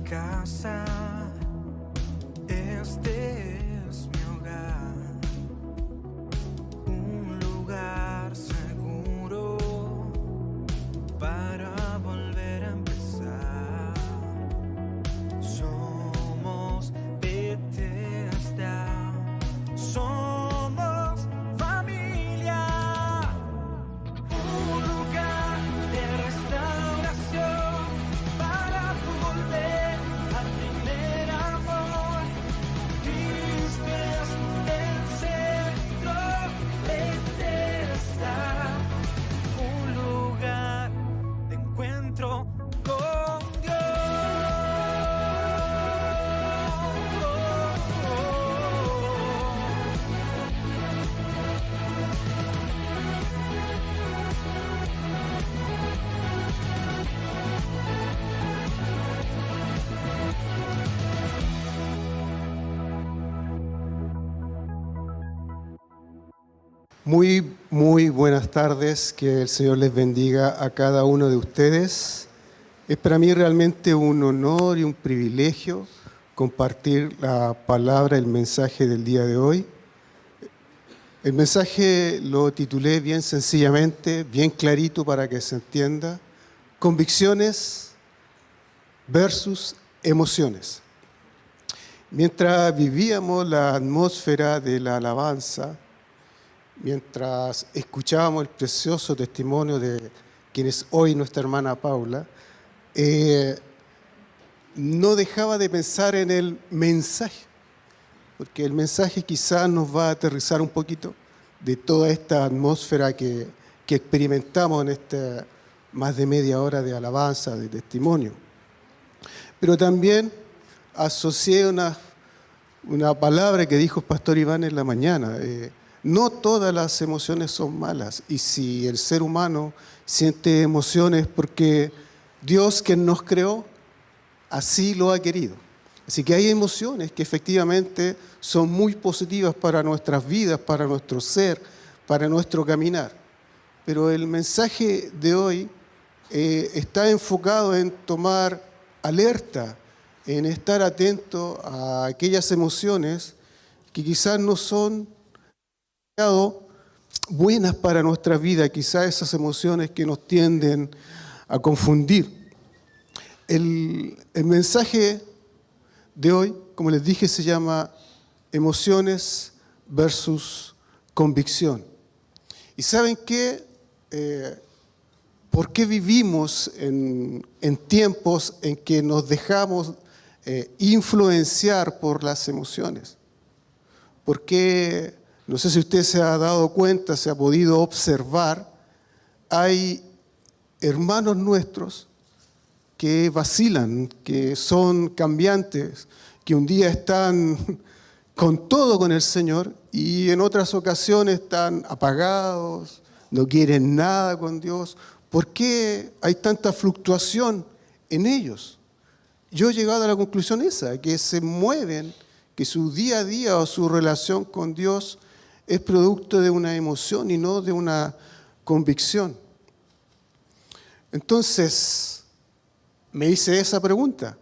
casa, este es mi hogar, un lugar seguro para volver a empezar. Somos Bethesda, somos familia, un lugar de restauración para volver al primer amor. Cristo es el centro, Bethesda, un lugar de encuentro con Dios. Muy buenas tardes, que el Señor les bendiga a cada uno de ustedes. Es para mí realmente un honor y un privilegio compartir la palabra, el mensaje del día de hoy. El mensaje lo titulé bien sencillamente, bien clarito para que se entienda: convicciones versus emociones. Mientras vivíamos la atmósfera de la alabanza, mientras escuchábamos el precioso testimonio de quien es hoy nuestra hermana Paula, no dejaba de pensar en el mensaje, porque el mensaje quizás nos va a aterrizar un poquito de toda esta atmósfera que experimentamos en esta más de media hora de alabanza, de testimonio. Pero también asocié una palabra que dijo el pastor Iván en la mañana. No todas las emociones son malas, y si el ser humano siente emociones porque Dios, quien nos creó, así lo ha querido. Así que hay emociones que efectivamente son muy positivas para nuestras vidas, para nuestro ser, para nuestro caminar. Pero el mensaje de hoy está enfocado en tomar alerta, en estar atento a aquellas emociones que quizás no son buenas para nuestra vida, quizás esas emociones que nos tienden a confundir. El mensaje de hoy, como les dije, se llama emociones versus convicción. ¿Y saben qué? ¿Por qué vivimos en tiempos en que nos dejamos influenciar por las emociones? ¿Por qué? No sé si usted se ha dado cuenta, se ha podido observar, hay hermanos nuestros que vacilan, que son cambiantes, que un día están con todo con el Señor y en otras ocasiones están apagados, no quieren nada con Dios. ¿Por qué hay tanta fluctuación en ellos? Yo he llegado a la conclusión esa, que se mueven, que su día a día o su relación con Dios es producto de una emoción y no de una convicción. Entonces, me hice esa pregunta: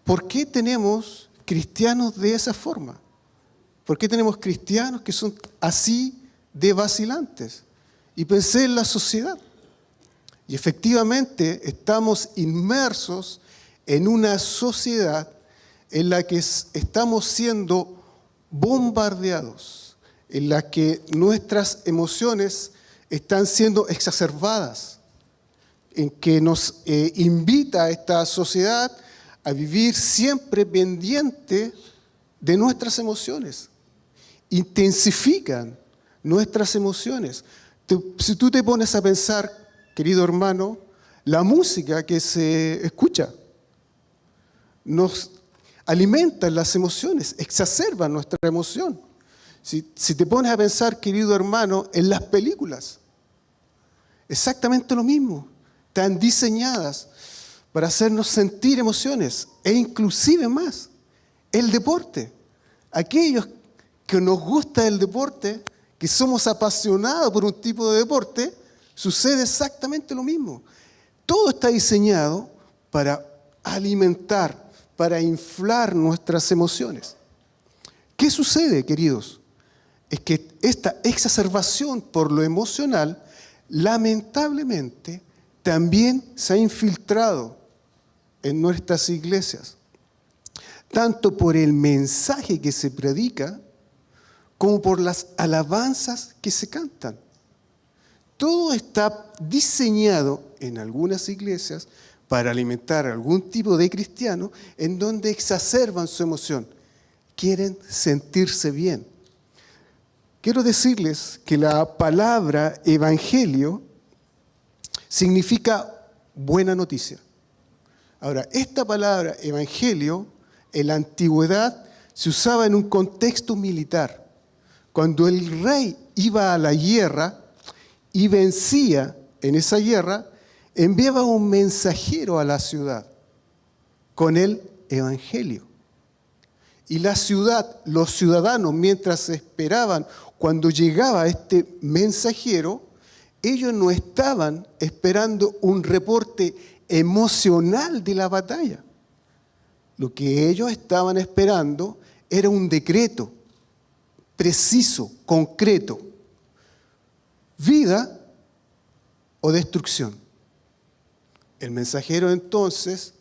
¿por qué tenemos cristianos de esa forma? ¿Por qué tenemos cristianos que son así de vacilantes? Y pensé en la sociedad. Y efectivamente estamos inmersos en una sociedad en la que estamos siendo bombardeados, en la que nuestras emociones están siendo exacerbadas, en que nos invita a esta sociedad a vivir siempre pendiente de nuestras emociones. Intensifican nuestras emociones. Si tú te pones a pensar, querido hermano, la música que se escucha nos alimenta las emociones, exacerba nuestra emoción. Si te pones a pensar, querido hermano, en las películas, exactamente lo mismo. Están diseñadas para hacernos sentir emociones, e inclusive más, el deporte. Aquellos que nos gusta el deporte, que somos apasionados por un tipo de deporte, sucede exactamente lo mismo. Todo está diseñado para alimentar, para inflar nuestras emociones. ¿Qué sucede, queridos? Es que esta exacerbación por lo emocional, lamentablemente, también se ha infiltrado en nuestras iglesias, tanto por el mensaje que se predica, como por las alabanzas que se cantan. Todo está diseñado en algunas iglesias para alimentar a algún tipo de cristiano en donde exacerban su emoción. Quieren sentirse bien. Quiero decirles que la palabra evangelio significa buena noticia. Ahora, esta palabra evangelio en la antigüedad se usaba en un contexto militar. Cuando el rey iba a la guerra y vencía en esa guerra, enviaba un mensajero a la ciudad con el evangelio. Y la ciudad, los ciudadanos, mientras esperaban cuando llegaba este mensajero, ellos no estaban esperando un reporte emocional de la batalla. Lo que ellos estaban esperando era un decreto preciso, concreto. Vida o destrucción. El mensajero entonces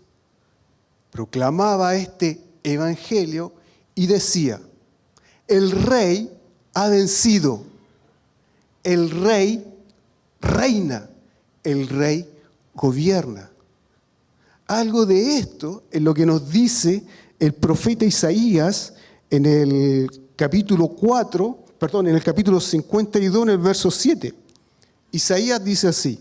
proclamaba este evangelio y decía: el rey ha vencido, el rey reina, el rey gobierna. Algo de esto es lo que nos dice el profeta Isaías en el capítulo 52, en el verso 7. Isaías dice así: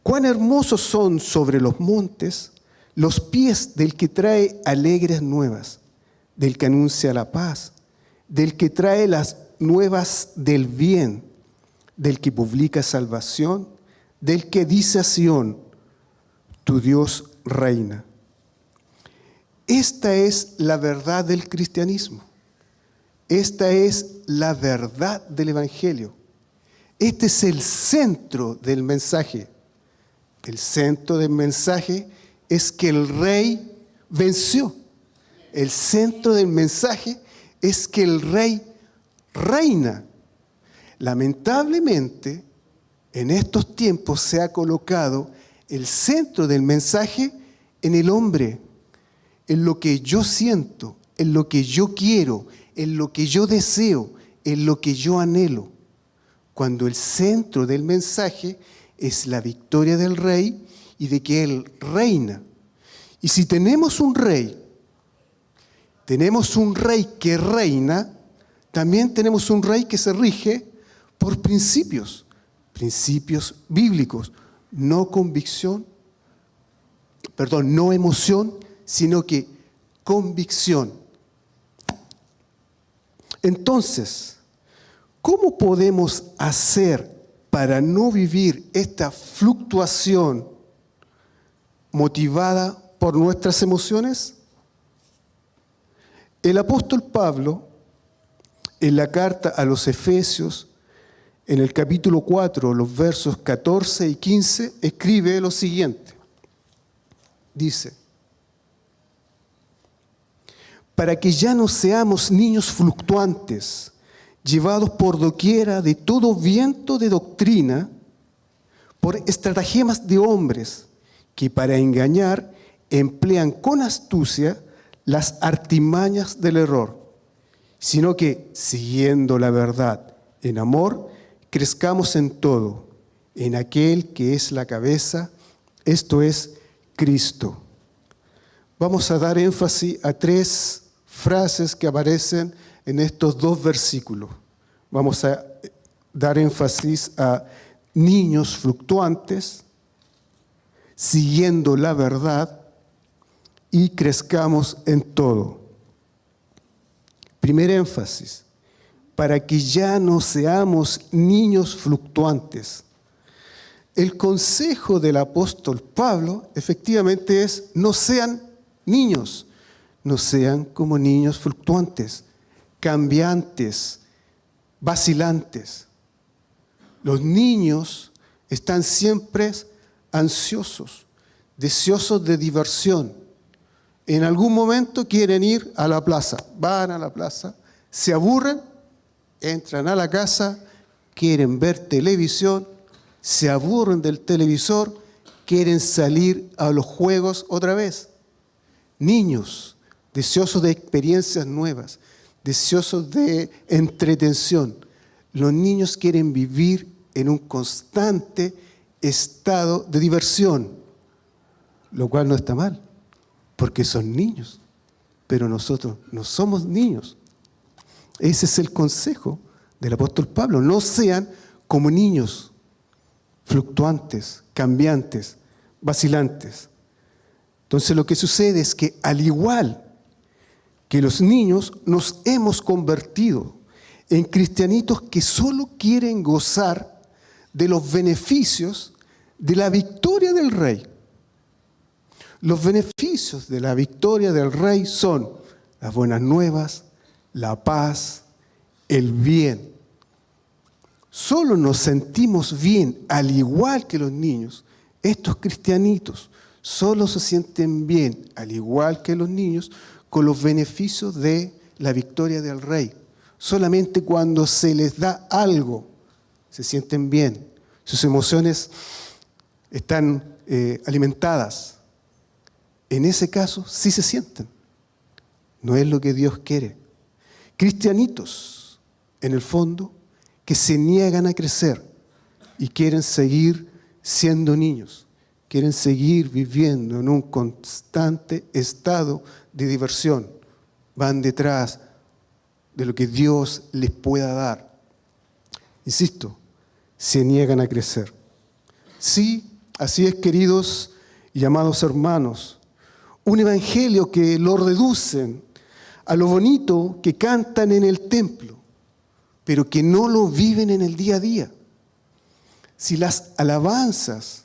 cuán hermosos son sobre los montes los pies del que trae alegres nuevas, del que anuncia la paz, del que trae las nuevas del bien, del que publica salvación, del que dice a Sión: tu Dios reina. Esta es la verdad del cristianismo. Esta es la verdad del evangelio. Este es el centro del mensaje. El centro del mensaje es que el rey venció. El centro del mensaje es que el rey reina. Lamentablemente, en estos tiempos se ha colocado el centro del mensaje en el hombre, en lo que yo siento, en lo que yo quiero, en lo que yo deseo, en lo que yo anhelo. Cuando el centro del mensaje es la victoria del rey y de que él reina. Y si tenemos un rey que reina, también tenemos un rey que se rige por principios bíblicos, no emoción, sino que convicción. Entonces, ¿cómo podemos hacer para no vivir esta fluctuación motivada por nuestras emociones? El apóstol Pablo, en la carta a los Efesios, en el capítulo 4, los versos 14 y 15, escribe lo siguiente. Dice: para que ya no seamos niños fluctuantes, llevados por doquiera de todo viento de doctrina, por estratagemas de hombres que para engañar emplean con astucia las artimañas del error, sino que, siguiendo la verdad en amor, crezcamos en todo, en aquel que es la cabeza, esto es Cristo. Vamos a dar énfasis a 3 frases que aparecen en estos 2 versículos. Vamos a dar énfasis a niños fluctuantes, siguiendo la verdad y crezcamos en todo. Primer énfasis: para que ya no seamos niños fluctuantes. El consejo del apóstol Pablo efectivamente es: no sean niños, no sean como niños fluctuantes, cambiantes, vacilantes. Los niños están siempre ansiosos, deseosos de diversión, en algún momento quieren ir a la plaza. Van a la plaza, se aburren, entran a la casa, quieren ver televisión, se aburren del televisor, quieren salir a los juegos otra vez. Niños, deseosos de experiencias nuevas, deseosos de entretención. Los niños quieren vivir en un constante estado de diversión, lo cual no está mal, porque son niños, pero nosotros no somos niños. Ese es el consejo del apóstol Pablo. No sean como niños, fluctuantes, cambiantes, vacilantes. Entonces lo que sucede es que al igual que los niños nos hemos convertido en cristianitos que solo quieren gozar de los beneficios de la victoria del Rey. Los beneficios de la victoria del Rey son las buenas nuevas, la paz, el bien. Solo nos sentimos bien, al igual que los niños. Estos cristianitos solo se sienten bien, al igual que los niños, con los beneficios de la victoria del Rey. Solamente cuando se les da algo se sienten bien. Sus emociones están alimentadas. En ese caso sí se sienten. No es lo que Dios quiere. Cristianitos, en el fondo, que se niegan a crecer y quieren seguir siendo niños. Quieren seguir viviendo en un constante estado de diversión. Van detrás de lo que Dios les pueda dar. Insisto, se niegan a crecer. Sí, así es, queridos y amados hermanos. Un evangelio que lo reducen a lo bonito que cantan en el templo, pero que no lo viven en el día a día. Si las alabanzas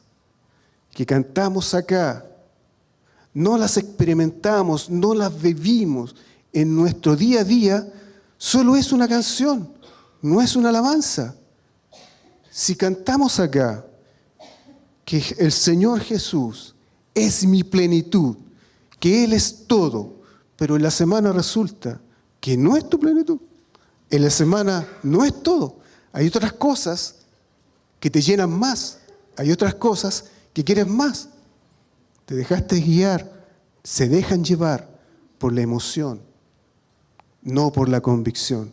que cantamos acá no las experimentamos, no las vivimos en nuestro día a día, solo es una canción, no es una alabanza. Si cantamos acá que el Señor Jesús es mi plenitud, que Él es todo, pero en la semana resulta que no es tu plenitud, en la semana no es todo. Hay otras cosas que te llenan más, hay otras cosas que quieres más. Te dejaste guiar, se dejan llevar por la emoción, no por la convicción.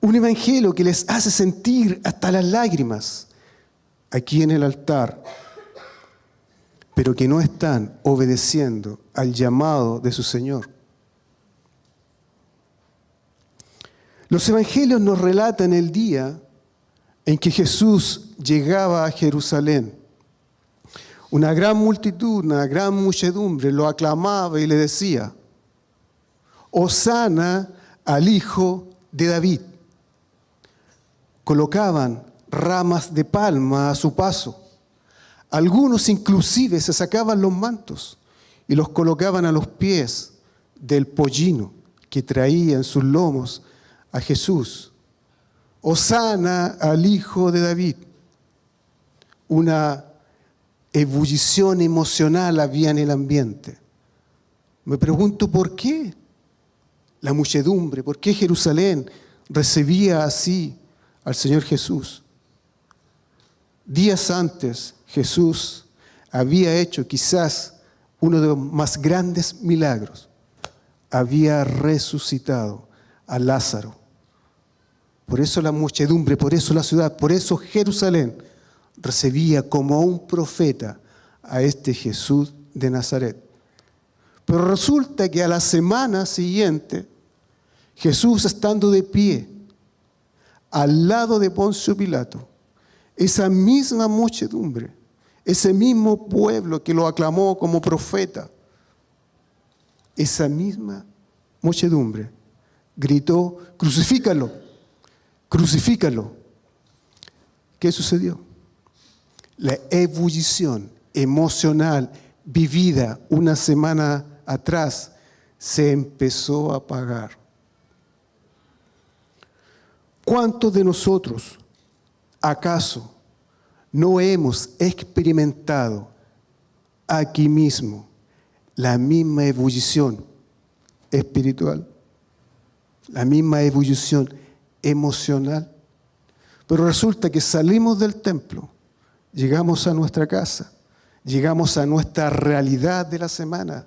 Un evangelio que les hace sentir hasta las lágrimas aquí en el altar, pero que no están obedeciendo al llamado de su Señor. Los evangelios nos relatan el día en que Jesús llegaba a Jerusalén. Una gran multitud, una gran muchedumbre lo aclamaba y le decía: Hosana al Hijo de David. Colocaban ramas de palma a su paso. Algunos inclusive se sacaban los mantos y los colocaban a los pies del pollino que traía en sus lomos a Jesús. Hosana al Hijo de David. Una ebullición emocional había en el ambiente. Me pregunto por qué la muchedumbre, por qué Jerusalén recibía así al Señor Jesús. Días antes, Jesús había hecho quizás uno de los más grandes milagros. Había resucitado a Lázaro. Por eso la muchedumbre, por eso la ciudad, por eso Jerusalén recibía como un profeta a este Jesús de Nazaret. Pero resulta que a la semana siguiente, Jesús estando de pie al lado de Poncio Pilato, esa misma muchedumbre, ese mismo pueblo que lo aclamó como profeta, esa misma muchedumbre gritó: crucifícalo, crucifícalo. ¿Qué sucedió? La ebullición emocional vivida una semana atrás se empezó a apagar. ¿Cuántos de nosotros acaso no hemos experimentado aquí mismo la misma ebullición espiritual, la misma ebullición emocional. Pero resulta que salimos del templo, llegamos a nuestra casa, llegamos a nuestra realidad de la semana,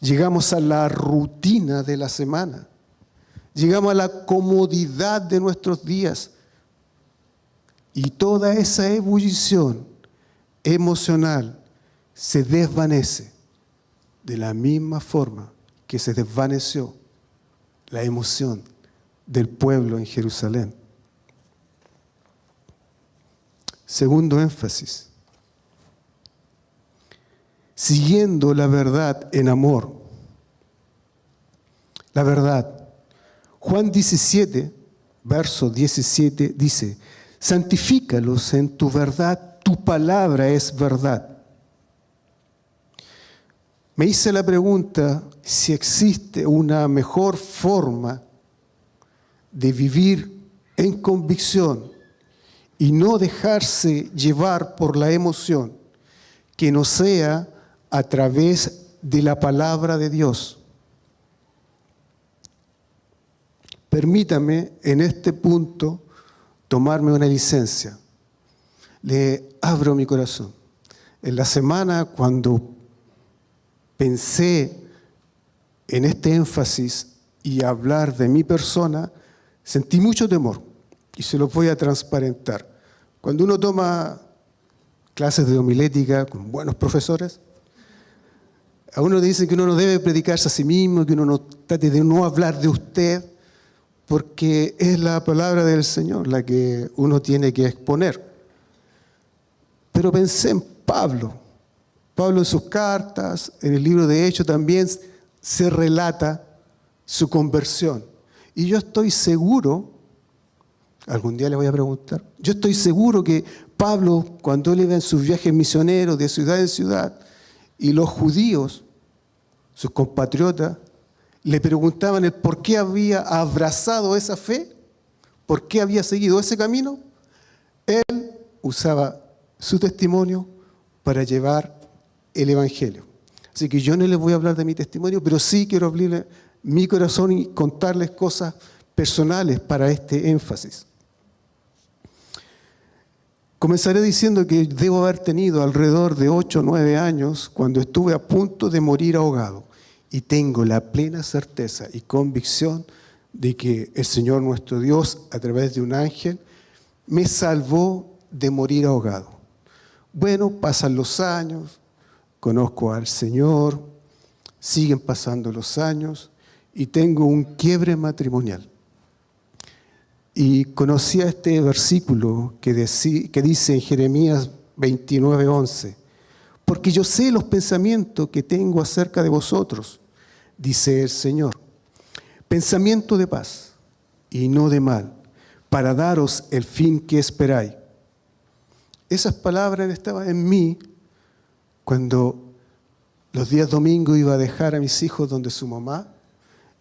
llegamos a la rutina de la semana, llegamos a la comodidad de nuestros días. Y toda esa ebullición emocional se desvanece de la misma forma que se desvaneció la emoción del pueblo en Jerusalén. Segundo énfasis. Siguiendo la verdad en amor. La verdad. Juan 17, verso 17 dice: santifícalos en tu verdad, tu palabra es verdad. Me hice la pregunta si existe una mejor forma de vivir en convicción y no dejarse llevar por la emoción que no sea a través de la palabra de Dios. Permítame en este punto tomarme una licencia. Le abro mi corazón. En la semana, cuando pensé en este énfasis y hablar de mi persona, sentí mucho temor y se los voy a transparentar. Cuando uno toma clases de homilética con buenos profesores, a uno le dicen que uno no debe predicarse a sí mismo, que uno no trate de no hablar de usted, porque es la palabra del Señor la que uno tiene que exponer. Pero pensé en Pablo. Pablo en sus cartas, en el libro de Hechos también se relata su conversión. Y yo estoy seguro, algún día le voy a preguntar, yo estoy seguro que Pablo, cuando él iba en sus viajes misioneros de ciudad en ciudad, y los judíos, sus compatriotas, le preguntaban el por qué había abrazado esa fe, por qué había seguido ese camino, él usaba su testimonio para llevar el Evangelio. Así que yo no les voy a hablar de mi testimonio, pero sí quiero abrirle mi corazón y contarles cosas personales para este énfasis. Comenzaré diciendo que debo haber tenido alrededor de 8 o 9 años cuando estuve a punto de morir ahogado. Y tengo la plena certeza y convicción de que el Señor nuestro Dios, a través de un ángel, me salvó de morir ahogado. Bueno, pasan los años, conozco al Señor, siguen pasando los años y tengo un quiebre matrimonial. Y conocí a este versículo que dice en Jeremías 29:11, porque yo sé los pensamientos que tengo acerca de vosotros, dice el Señor, pensamiento de paz y no de mal, para daros el fin que esperáis. Esas palabras estaban en mí cuando los días domingos iba a dejar a mis hijos donde su mamá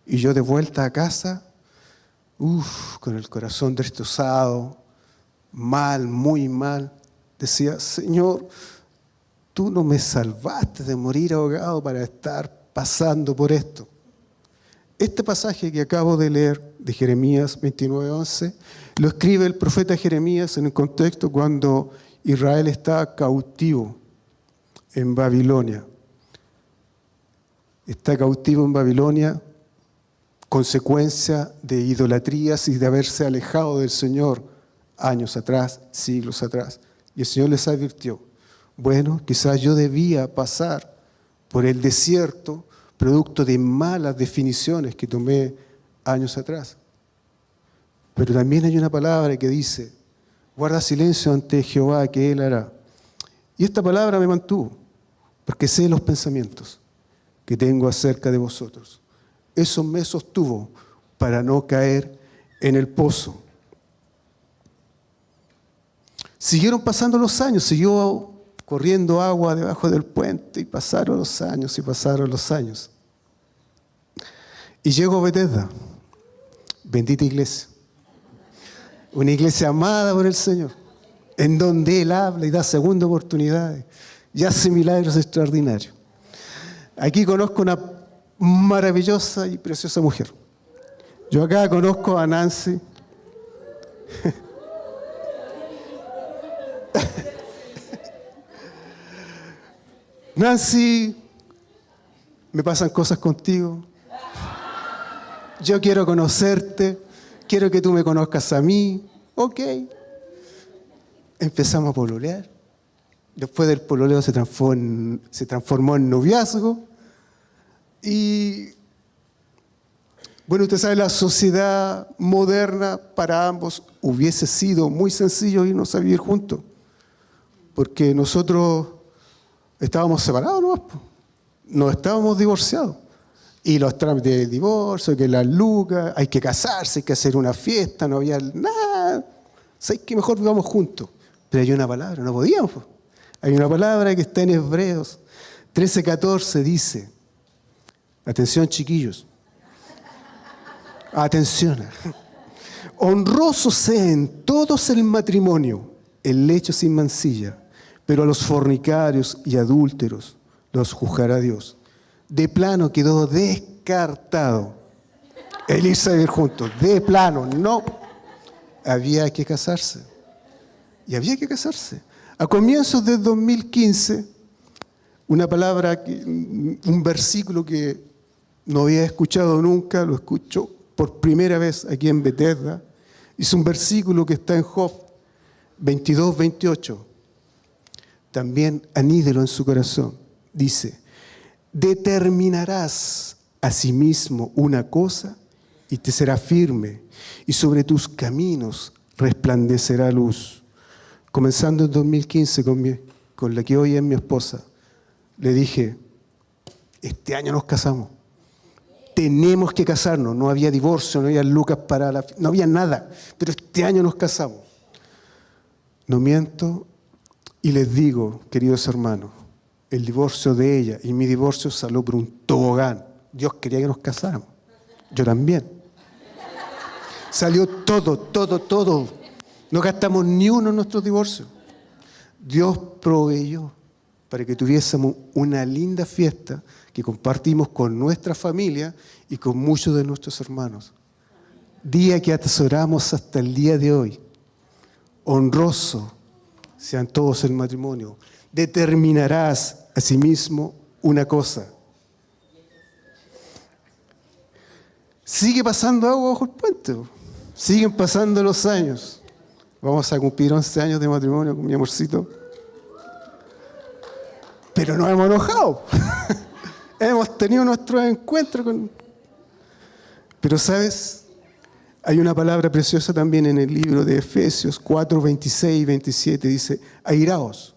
y yo de vuelta a casa, con el corazón destrozado, mal, muy mal, decía, Señor, tú no me salvaste de morir ahogado para estar pasando por esto. Este pasaje que acabo de leer de Jeremías 29:11 lo escribe el profeta Jeremías en un contexto cuando Israel está cautivo en Babilonia. Está cautivo en Babilonia, consecuencia de idolatrías y de haberse alejado del Señor años atrás, siglos atrás. Y el Señor les advirtió, bueno, quizás yo debía pasar por el desierto producto de malas definiciones que tomé años atrás. Pero también hay una palabra que dice, guarda silencio ante Jehová que Él hará. Y esta palabra me mantuvo, porque sé los pensamientos que tengo acerca de vosotros. Eso me sostuvo para no caer en el pozo. Siguieron pasando los años, siguió corriendo agua debajo del puente y pasaron los años y pasaron los años. Y llegó Bethesda, bendita iglesia, una iglesia amada por el Señor, en donde Él habla y da segunda oportunidades y hace milagros extraordinarios. Aquí conozco una maravillosa y preciosa mujer. Yo acá conozco a Nancy. Nancy, me pasan cosas contigo. Yo quiero conocerte, quiero que tú me conozcas a mí. Ok. Empezamos a pololear. Después del pololeo se transformó en noviazgo. Y bueno, usted sabe, la sociedad moderna para ambos hubiese sido muy sencillo irnos a vivir juntos. Porque nosotros estábamos separados, no estábamos divorciados. Y los trámites de divorcio, que las lucas, hay que casarse, hay que hacer una fiesta, no había nada. ¿Sabes qué? Mejor vivamos juntos. Pero hay una palabra, no podíamos. Hay una palabra que está en Hebreos 13:14, dice, atención chiquillos, atención, honroso sea en todos el matrimonio, el lecho sin mancilla, pero a los fornicarios y adúlteros los juzgará Dios. De plano quedó descartado el irse a vivir juntos. De plano, no. Había que casarse. Y había que casarse. A comienzos del 2015, una palabra, un versículo que no había escuchado nunca, lo escucho por primera vez aquí en Bethesda. Es un versículo que está en Job 22:28. También anídelo en su corazón. Dice, determinarás asimismo una cosa y te será firme, y sobre tus caminos resplandecerá luz. Comenzando en 2015 con la que hoy es mi esposa, le dije, este año nos casamos. Tenemos que casarnos. No había divorcio, no había lucas no había nada, pero este año nos casamos. No miento y les digo, queridos hermanos, el divorcio de ella y mi divorcio salió por un tobogán. Dios quería que nos casáramos. Yo también. Salió todo. No gastamos ni uno en nuestros divorcios. Dios proveyó para que tuviésemos una linda fiesta que compartimos con nuestra familia y con muchos de nuestros hermanos. Día que atesoramos hasta el día de hoy. Honroso sean todos el matrimonio. Determinarás asimismo una cosa. Sigue pasando agua bajo el puente. Siguen pasando los años. Vamos a cumplir 11 años de matrimonio con mi amorcito. Pero nos hemos enojado. Hemos tenido nuestros encuentros con... Pero, ¿sabes? Hay una palabra preciosa también en el libro de Efesios 4, 26 y 27. Dice, airaos,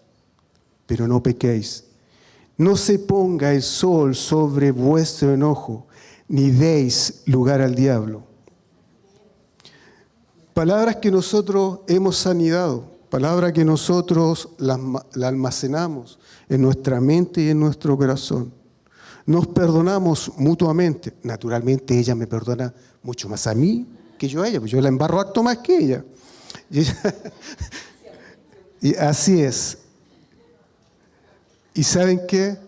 pero no pequéis. No se ponga el sol sobre vuestro enojo, ni deis lugar al diablo. Palabras que nosotros hemos anidado, palabras que nosotros las almacenamos en nuestra mente y en nuestro corazón. Nos perdonamos mutuamente. Naturalmente ella me perdona mucho más a mí que yo a ella, porque yo la embarro harto más que ella. Y así es. ¿Y saben qué?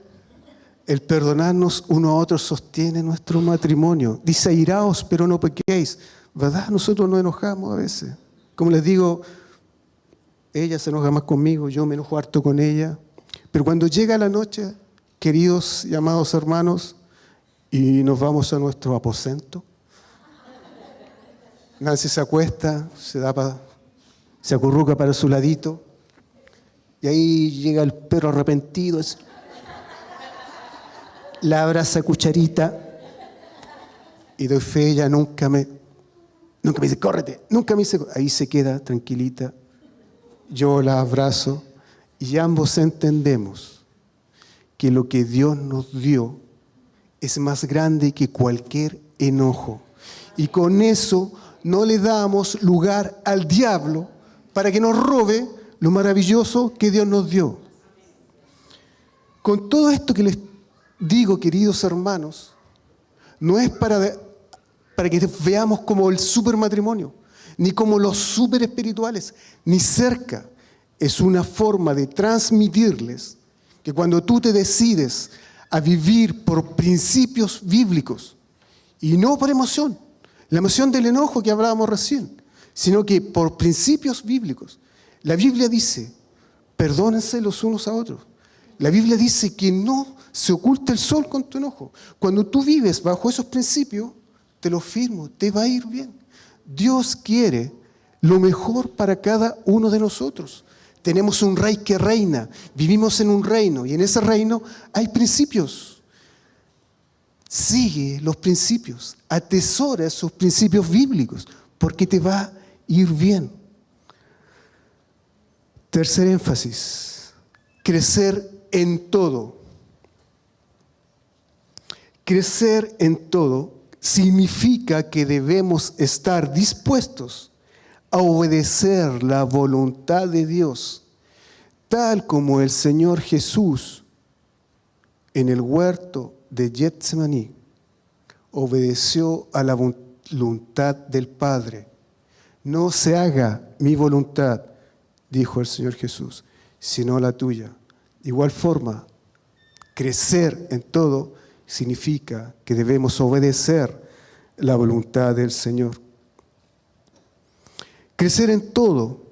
El perdonarnos uno a otro sostiene nuestro matrimonio. Dice, airaos, pero no pequéis. ¿Verdad? Nosotros nos enojamos a veces. Como les digo, ella se enoja más conmigo, yo me enojo harto con ella. Pero cuando llega la noche, queridos y amados hermanos, y nos vamos a nuestro aposento, Nancy se acuesta, se acurruca para su ladito, y ahí llega el perro arrepentido, la abraza a cucharita, y doy fe, ella nunca me dice, córrete, nunca me dice, ahí se queda tranquilita, yo la abrazo, y ambos entendemos que lo que Dios nos dio es más grande que cualquier enojo. Y con eso no le damos lugar al diablo para que nos robe lo maravilloso que Dios nos dio. Con todo esto que les digo, queridos hermanos, no es para que veamos como el super matrimonio, ni como los super espirituales, ni cerca. Es una forma de transmitirles que cuando tú te decides a vivir por principios bíblicos y no por emoción. La emoción del enojo que hablábamos recién, sino que por principios bíblicos. La Biblia dice, perdónense los unos a otros. La Biblia dice que no se oculta el sol con tu enojo. Cuando tú vives bajo esos principios, te lo firmo, te va a ir bien. Dios quiere lo mejor para cada uno de nosotros. Tenemos un rey que reina, vivimos en un reino y en ese reino hay principios. Sigue los principios, atesora esos principios bíblicos, porque te va a ir bien. Tercer énfasis, crecer en todo. Crecer en todo significa que debemos estar dispuestos a obedecer la voluntad de Dios, tal como el Señor Jesús en el huerto de Getsemaní obedeció a la voluntad del Padre. No se haga mi voluntad, dijo el Señor Jesús, sino la tuya. De igual forma, crecer en todo significa que debemos obedecer la voluntad del Señor. Crecer en todo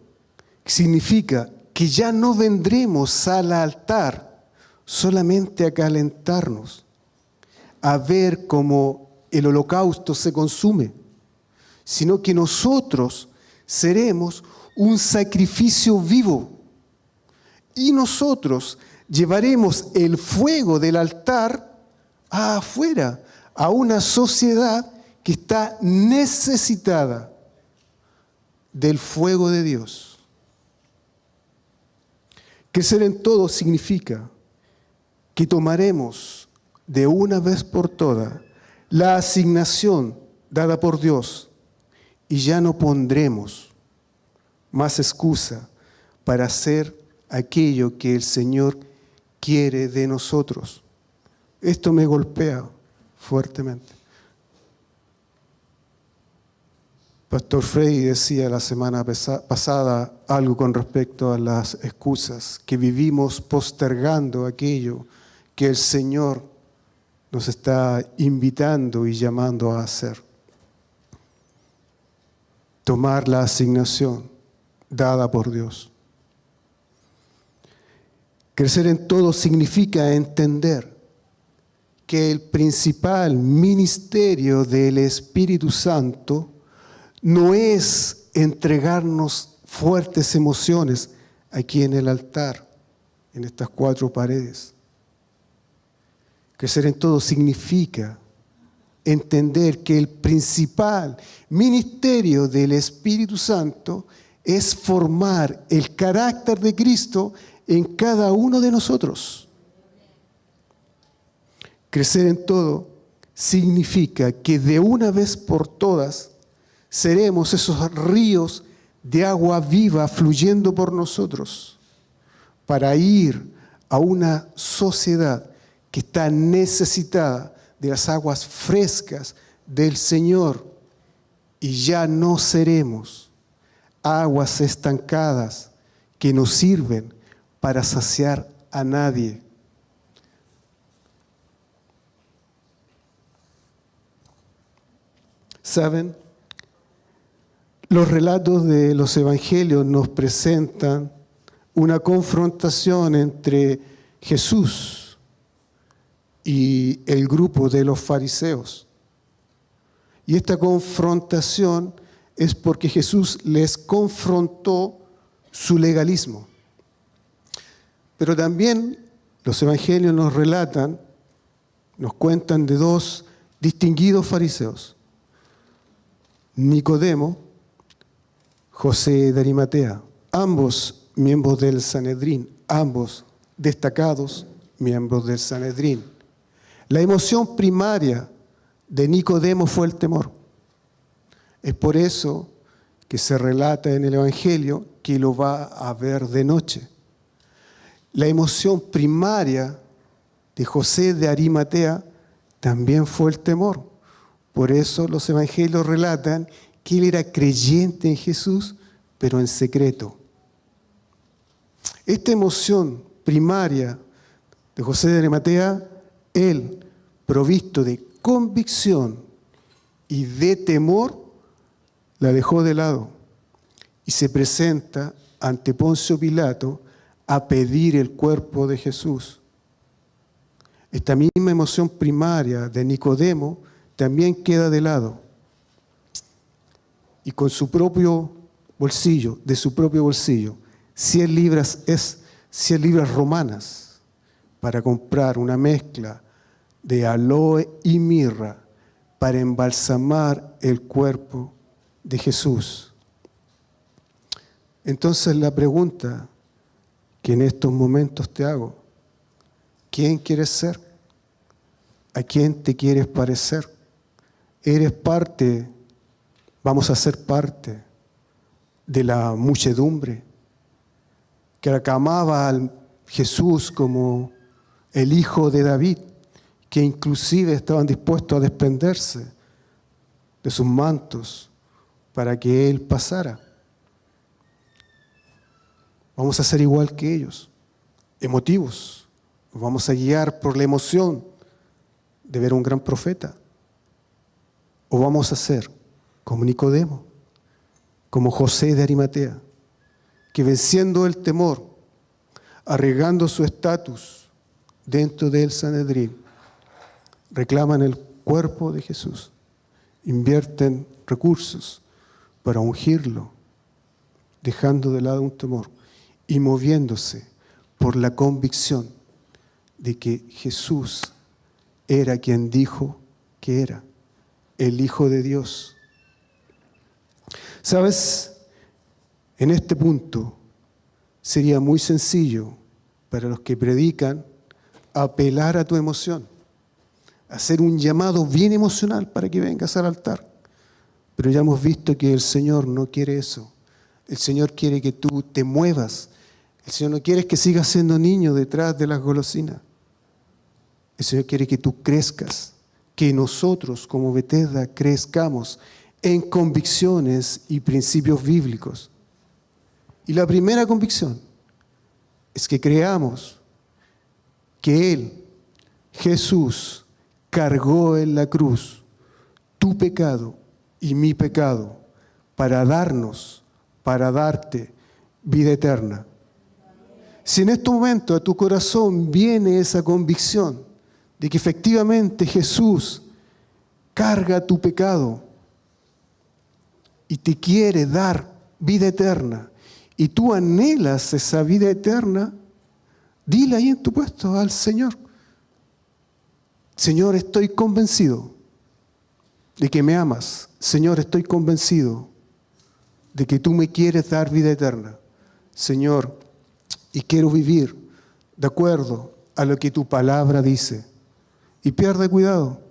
significa que ya no vendremos al altar solamente a calentarnos, a ver cómo el holocausto se consume, sino que nosotros seremos un sacrificio vivo y nosotros llevaremos el fuego del altar afuera, a una sociedad que está necesitada del fuego de Dios. Crecer en todo significa que tomaremos de una vez por todas la asignación dada por Dios y ya no pondremos más excusa para hacer aquello que el Señor quiere de nosotros. Esto me golpea fuertemente. Pastor Frey decía la semana pasada algo con respecto a las excusas, que vivimos postergando aquello que el Señor nos está invitando y llamando a hacer. Tomar la asignación dada por Dios. Crecer en todo significa entender que el principal ministerio del Espíritu Santo no es entregarnos fuertes emociones aquí en el altar, en estas 4 paredes. Crecer en todo significa entender que el principal ministerio del Espíritu Santo es formar el carácter de Cristo en cada uno de nosotros. Crecer en todo significa que de una vez por todas seremos esos ríos de agua viva fluyendo por nosotros para ir a una sociedad que está necesitada de las aguas frescas del Señor y ya no seremos aguas estancadas que no sirven para saciar a nadie. ¿Saben? Los relatos de los evangelios nos presentan una confrontación entre Jesús y el grupo de los fariseos. Y esta confrontación es porque Jesús les confrontó su legalismo. Pero también los evangelios nos relatan, nos cuentan de 2 distinguidos fariseos, Nicodemo, José de Arimatea, ambos miembros del Sanedrín, ambos destacados miembros del Sanedrín. La emoción primaria de Nicodemo fue el temor. Es por eso que se relata en el Evangelio que lo va a ver de noche. La emoción primaria de José de Arimatea también fue el temor. Por eso los evangelios relatan que él era creyente en Jesús, pero en secreto. Esta emoción primaria de José de Arimatea Él, provisto de convicción y de temor, la dejó de lado y se presenta ante Poncio Pilato a pedir el cuerpo de Jesús. Esta misma emoción primaria de Nicodemo también queda de lado. Y con su propio bolsillo, de su propio bolsillo, 100 libras romanas para comprar una mezcla de aloe y mirra para embalsamar el cuerpo de Jesús. Entonces la pregunta que en estos momentos te hago: ¿quién quieres ser? ¿A quién te quieres parecer? ¿Eres parte, vamos a ser parte de la muchedumbre que aclamaba a Jesús como el Hijo de David, que inclusive estaban dispuestos a desprenderse de sus mantos para que Él pasara? Vamos a ser igual que ellos, emotivos. Nos vamos a guiar por la emoción de ver un gran profeta. O vamos a ser como Nicodemo, como José de Arimatea, que venciendo el temor, arriesgando su estatus dentro del Sanedrín, reclaman el cuerpo de Jesús, invierten recursos para ungirlo, dejando de lado un temor y moviéndose por la convicción de que Jesús era quien dijo que era, el Hijo de Dios. ¿Sabes? En este punto sería muy sencillo para los que predican apelar a tu emoción, hacer un llamado bien emocional para que vengas al altar. Pero ya hemos visto que el Señor no quiere eso. El Señor quiere que tú te muevas. El Señor no quiere que sigas siendo niño detrás de las golosinas. El Señor quiere que tú crezcas, que nosotros como Bethesda crezcamos en convicciones y principios bíblicos. Y la primera convicción es que creamos que Él, Jesús, cargó en la cruz tu pecado y mi pecado para darte vida eterna. Si en este momento a tu corazón viene esa convicción de que efectivamente Jesús carga tu pecado y te quiere dar vida eterna, y tú anhelas esa vida eterna, dile ahí en tu puesto al Señor: Señor, estoy convencido de que me amas. Señor, estoy convencido de que tú me quieres dar vida eterna. Señor, y quiero vivir de acuerdo a lo que tu palabra dice. Y pierde cuidado.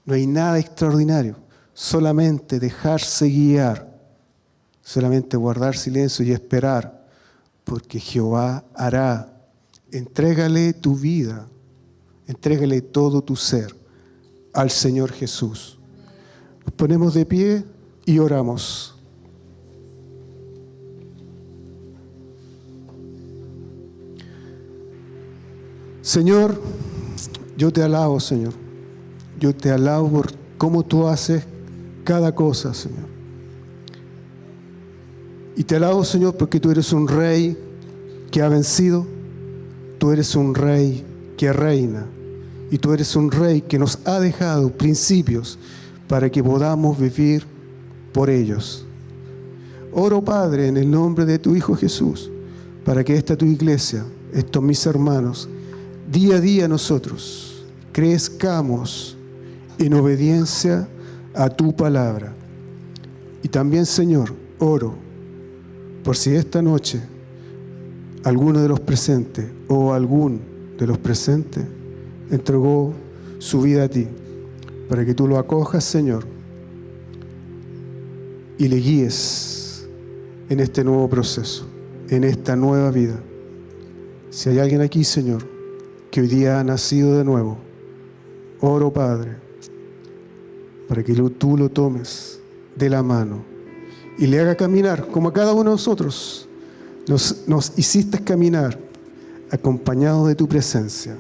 No hay nada extraordinario. Solamente dejarse guiar. Solamente guardar silencio y esperar. Porque Jehová hará. Entrégale tu vida. Entrégale todo tu ser al Señor Jesús. Nos ponemos de pie y oramos. Señor, yo te alabo, Señor. Yo te alabo por cómo tú haces cada cosa, Señor. Y te alabo, Señor, porque tú eres un rey que ha vencido. Tú eres un rey que reina. Y tú eres un rey que nos ha dejado principios para que podamos vivir por ellos. Oro, Padre, en el nombre de tu Hijo Jesús, para que esta tu iglesia, estos mis hermanos, día a día nosotros crezcamos en obediencia a tu palabra. Y también, Señor, oro por si esta noche alguno de los presentes o algún de los presentes entregó su vida a ti, para que tú lo acojas, Señor, y le guíes en este nuevo proceso, en esta nueva vida. Si hay alguien aquí, Señor, que hoy día ha nacido de nuevo, oro, Padre, para que tú lo tomes de la mano y le haga caminar, como a cada uno de nosotros nos hiciste caminar acompañados de tu presencia.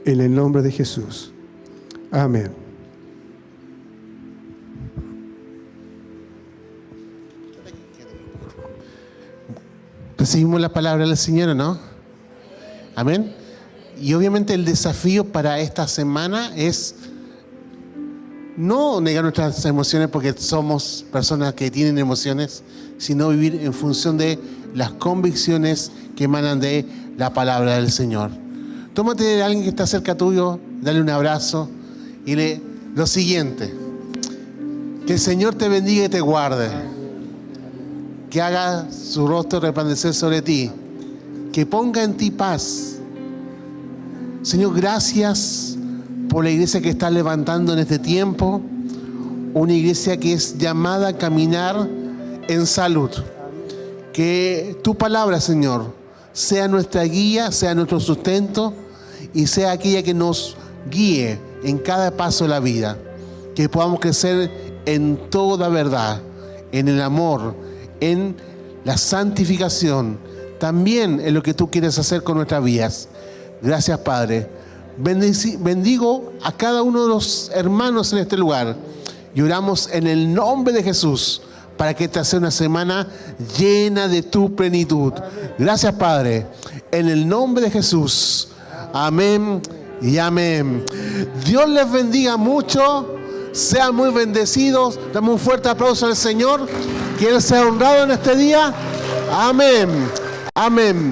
En el nombre de Jesús. Amén. Recibimos la palabra del Señor, ¿no? Amén. Y obviamente el desafío para esta semana es no negar nuestras emociones porque somos personas que tienen emociones, sino vivir en función de las convicciones que emanan de la palabra del Señor. Tómate a alguien que está cerca tuyo, dale un abrazo y le lo siguiente: que el Señor te bendiga y te guarde, que haga su rostro resplandecer sobre ti, que ponga en ti paz. Señor, gracias por la iglesia que estás levantando en este tiempo, una iglesia que es llamada a caminar en salud. Que tu palabra, Señor, sea nuestra guía, sea nuestro sustento y sea aquella que nos guíe en cada paso de la vida. Que podamos crecer en toda verdad, en el amor, en la santificación, también en lo que tú quieres hacer con nuestras vidas. Gracias, Padre. Bendigo a cada uno de los hermanos en este lugar y oramos en el nombre de Jesús para que esta sea una semana llena de tu plenitud. Gracias, Padre, en el nombre de Jesús. Amén y amén. Dios les bendiga mucho. Sean muy bendecidos. Dame un fuerte aplauso al Señor. Que Él sea honrado en este día. Amén. Amén.